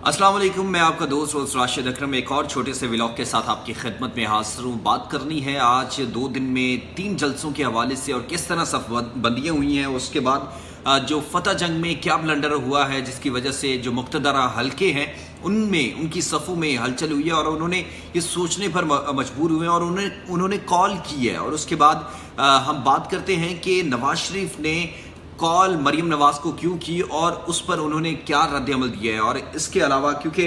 अस्सलाम वालेकुम, मैं आपका दोस्त रोज़ राशिद अकरम एक और छोटे से व्लॉग के साथ आपकी खिदमत में हाजिर हूँ। बात करनी है आज 2 दिन में 3 जलसों के हवाले से और किस तरह सफ बंदियाँ हुई हैं। उसके बाद जो फतह जंग में क्या ब्लंडर हुआ है जिसकी वजह से जो मुक़्तदरा हल्के हैं उनमें उनकी सफ़ों में हलचल हुई है और उन्होंने ये सोचने पर मजबूर हुए हैं और उन्होंने कॉल की है। और उसके बाद हम बात करते हैं कि नवाज शरीफ ने कॉल मरीम नवाज को क्यों की और उस पर उन्होंने क्या रद्द-ए-अमल दिया है। और इसके अलावा क्योंकि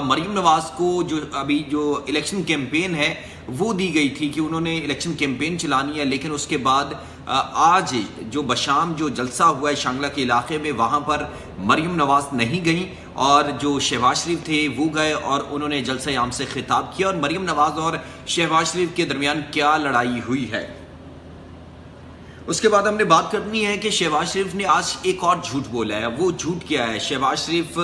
मरीम नवाज को जो अभी जो इलेक्शन कैंपेन है वो दी गई थी कि उन्होंने इलेक्शन कैंपेन चलानी है, लेकिन उसके बाद आज जो बशाम जो जलसा हुआ है शांगला के इलाके में वहाँ पर मरीम नवाज नहीं गई और जो शहबाज शरीफ थे वो गए और उन्होंने जलसा आम से खिताब किया। और मरीम नवाज और शहबाज शरीफ के दरमियान क्या लड़ाई हुई है उसके बाद हमने बात करनी है कि शहबाज शरीफ ने आज एक और झूठ बोला है। वो झूठ क्या है शहबाज शरीफ,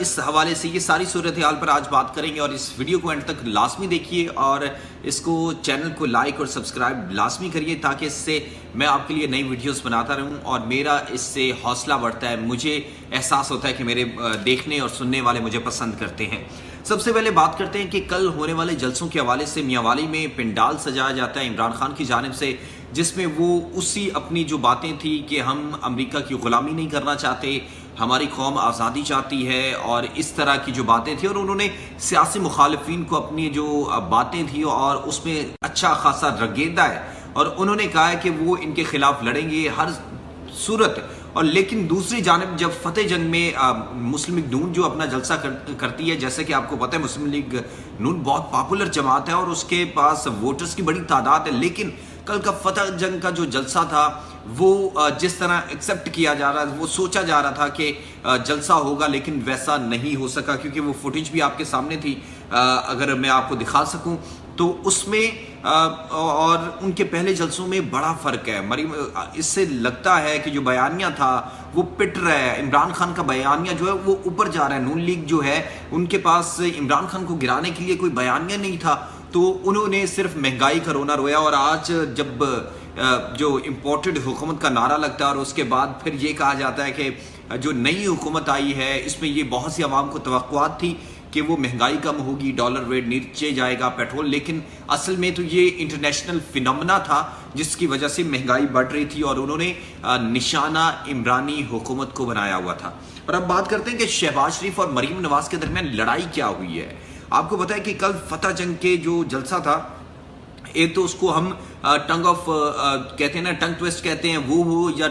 इस हवाले से ये सारी सूरत हाल पर आज बात करेंगे और इस वीडियो को एंड तक लाजमी देखिए और इसको चैनल को लाइक और सब्सक्राइब लाजमी करिए ताकि इससे मैं आपके लिए नई वीडियोस बनाता रहूं और मेरा इससे हौसला बढ़ता है, मुझे एहसास होता है कि मेरे देखने और सुनने वाले मुझे पसंद करते हैं। सबसे पहले बात करते हैं कि कल होने वाले जलसों के हवाले से मियांवाली में पिंडाल सजाया जाता है इमरान खान की जानिब से, जिसमें वो उसी अपनी जो बातें थी कि हम अमेरिका की ग़ुलामी नहीं करना चाहते, हमारी कौम आज़ादी चाहती है और इस तरह की जो बातें थी और उन्होंने सियासी मुखालिफिन को अपनी जो बातें थी और उसमें अच्छा खासा रगेदा है और उन्होंने कहा है कि वो इनके खिलाफ लड़ेंगे हर सूरत। और लेकिन दूसरी जानिब जब फतेह जंग में मुस्लिम लीग नून जो अपना जलसा करती है, जैसे कि आपको पता है मुस्लिम लीग नून बहुत पॉपुलर जमात है और उसके पास वोटर्स की बड़ी तादाद है, लेकिन कल का फतह जंग का जो जलसा था वो जिस तरह एक्सेप्ट किया जा रहा था, वो सोचा जा रहा था कि जलसा होगा, लेकिन वैसा नहीं हो सका क्योंकि वो फुटेज भी आपके सामने थी। अगर मैं आपको दिखा सकूं तो उसमें और उनके पहले जलसों में बड़ा फ़र्क है। मरीम इससे लगता है कि जो बयानिया था वो पिट रहा है, इमरान खान का बयानिया जो है वो ऊपर जा रहा है। नून लीग जो है उनके पास इमरान खान को गिराने के लिए कोई बयानिया नहीं था, तो उन्होंने सिर्फ महंगाई का रोना रोया। और आज जब जो इम्पोर्टेड हुकूमत का नारा लगता है और उसके बाद फिर ये कहा जाता है कि जो नई हुकूमत आई है इसमें ये बहुत सी आवाम को तवक्कुआत थी कि वो महंगाई कम होगी, डॉलर रेट नीचे जाएगा, पेट्रोल, लेकिन असल में तो ये इंटरनेशनल फिनोमेना था जिसकी वजह से महंगाई बढ़ रही थी और उन्होंने निशाना इमरानी हुकूमत को बनाया हुआ था। और अब बात करते हैं कि शहबाज शरीफ और मरीम नवाज के दरमियान लड़ाई क्या हुई है। आपको पता है कि कल फतह जंग के जो जलसा था, एक तो उसको हम टंग ऑफ कहते हैं ना, टंग ट्विस्ट कहते हैं वो या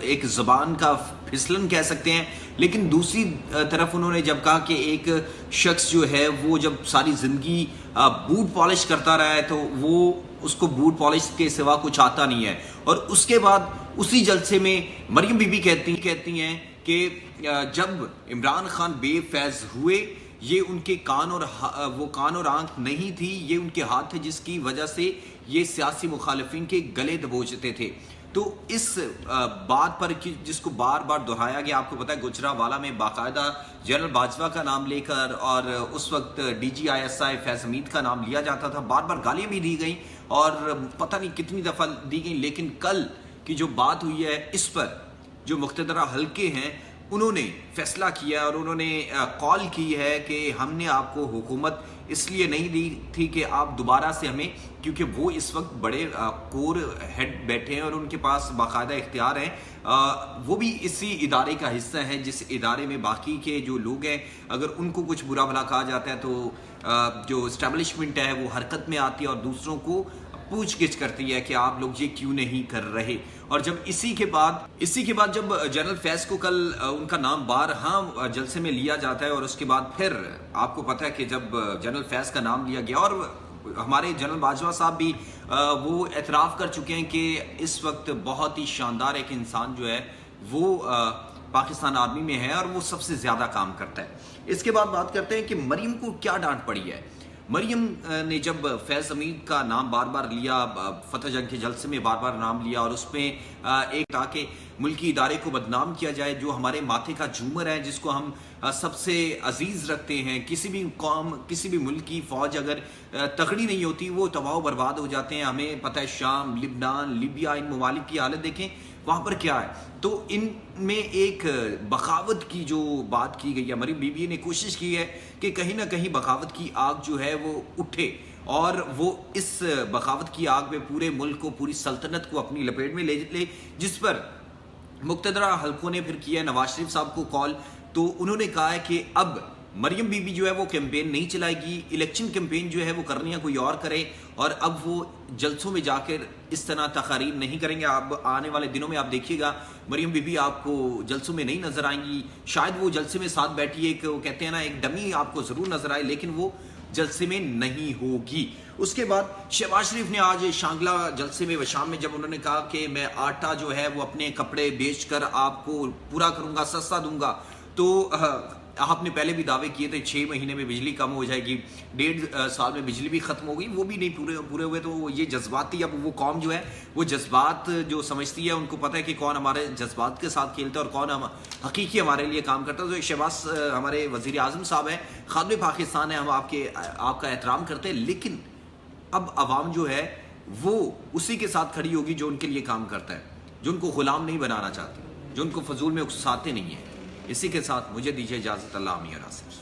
एक ज़बान का फिसलन कह सकते हैं, लेकिन दूसरी तरफ उन्होंने जब कहा कि एक शख्स जो है वो जब सारी ज़िंदगी बूट पॉलिश करता रहा है तो वो उसको बूट पॉलिश के सिवा कुछ आता नहीं है। और उसके बाद उसी जलसे में मरियम बीबी कहती हैं कि जब इमरान खान बेफैज हुए ये उनके कान और आंख नहीं थी, ये उनके हाथ थे जिसकी वजह से ये सियासी मुखालिफिन के गले दबोचते थे। तो इस बात पर जिसको बार बार दोहराया गया, आपको पता है गुजरावाला में बाकायदा जनरल बाजवा का नाम लेकर और उस वक्त DGISI फैज़ हमीद का नाम लिया जाता था, बार बार गालियाँ भी दी गई और पता नहीं कितनी दफ़ा दी गई। लेकिन कल की जो बात हुई है इस पर जो मुक़्तदरा हल्के हैं उन्होंने फैसला किया और उन्होंने कॉल की है कि हमने आपको हुकूमत इसलिए नहीं दी थी कि आप दोबारा से हमें, क्योंकि वो इस वक्त बड़े कोर हेड बैठे हैं और उनके पास बाकायदा इख्तियार हैं, वो भी इसी इदारे का हिस्सा है जिस इदारे में बाकी के जो लोग हैं अगर उनको कुछ बुरा भला कहा जाता है तो जो इस्टेब्लिशमेंट है वो हरकत में आती है और दूसरों को पूछ गिछ करती है कि आप लोग ये क्यों नहीं कर रहे। और जब इसी के बाद जब जनरल फैज़ को कल उनका नाम बारहा जलसे में लिया जाता है और उसके बाद फिर आपको पता है कि जब जनरल फैज़ का नाम लिया गया और हमारे जनरल बाजवा साहब भी वो एतराफ़ कर चुके हैं कि इस वक्त बहुत ही शानदार एक इंसान जो है वो पाकिस्तान आर्मी में है और वो सबसे ज़्यादा काम करता है। इसके बाद बात करते हैं कि मरीम को क्या डांट पड़ी है। मरीम ने जब फैज़ हमीद का नाम बार बार लिया, फतह जंग के जलसे में बार बार नाम लिया और उसमें एक ताकि मुल्की इदारे को बदनाम किया जाए जो हमारे माथे का झूमर है, जिसको हम सबसे अजीज़ रखते हैं। किसी भी कौम, किसी भी मुल्क की फ़ौज अगर तगड़ी नहीं होती वो तबाह बर्बाद हो जाते हैं। हमें पता है शाम, लिबनान, लीबिया, इन ममालिक की हालत देखें, وہاں پر کیا ہے. تو ان میں ایک بغاوت کی جو بات کی گئی ہے, مریم بی بی نے کوشش کی ہے کہ کہیں نہ کہیں بغاوت کی آگ جو ہے وہ اٹھے اور وہ اس بغاوت کی آگ میں پورے ملک کو, پوری سلطنت کو اپنی لپیٹ میں لے, جس پر مقتدرہ حلقوں نے پھر کیا نواز شریف صاحب کو کال. تو انہوں نے کہا ہے کہ اب مریم بی بی جو ہے وہ کیمپین نہیں چلائے گی, الیکشن کیمپین جو ہے وہ کرنی ہے کوئی اور کرے, اور اب وہ جلسوں میں جا کر اس طرح تقاریر نہیں کریں گے. اب آنے والے دنوں میں آپ دیکھیے گا مریم بی بی آپ کو جلسوں میں نہیں نظر آئیں گی. شاید وہ جلسے میں ساتھ بیٹھی ہے, کہ وہ کہتے ہیں نا ایک ڈمی آپ کو ضرور نظر آئے, لیکن وہ جلسے میں نہیں ہوگی. اس کے بعد شہباز شریف نے آج شانگلہ جلسے میں شام میں جب انہوں نے کہا کہ میں آٹا جو ہے وہ اپنے کپڑے بیچ کر آپ کو پورا کروں گا, سستا دوں گا, تو آپ نے پہلے بھی دعوے کیے تھے 6 مہینے میں بجلی کم ہو جائے گی, 1.5 سال میں بجلی بھی ختم ہو گئی, وہ بھی نہیں پورے ہوئے. تو یہ جذبات تھی. اب وہ قوم جو ہے وہ جذبات جو سمجھتی ہے, ان کو پتہ ہے کہ کون ہمارے جذبات کے ساتھ کھیلتا ہے اور کون حقیقی ہمارے لیے کام کرتا ہے. تو شہباز ہمارے وزیر اعظم صاحب ہیں, خادم پاکستان ہے, ہم آپ کا احترام کرتے ہیں, لیکن اب عوام جو ہے وہ اسی کے ساتھ کھڑی ہوگی جو ان کے لیے کام کرتا ہے, جو ان کو غلام نہیں بنانا چاہتی, جو ان کو فضول میں اکساتے نہیں ہیں. اسی کے ساتھ مجھے دیجیے اجازت. اللہ امین اور آصف.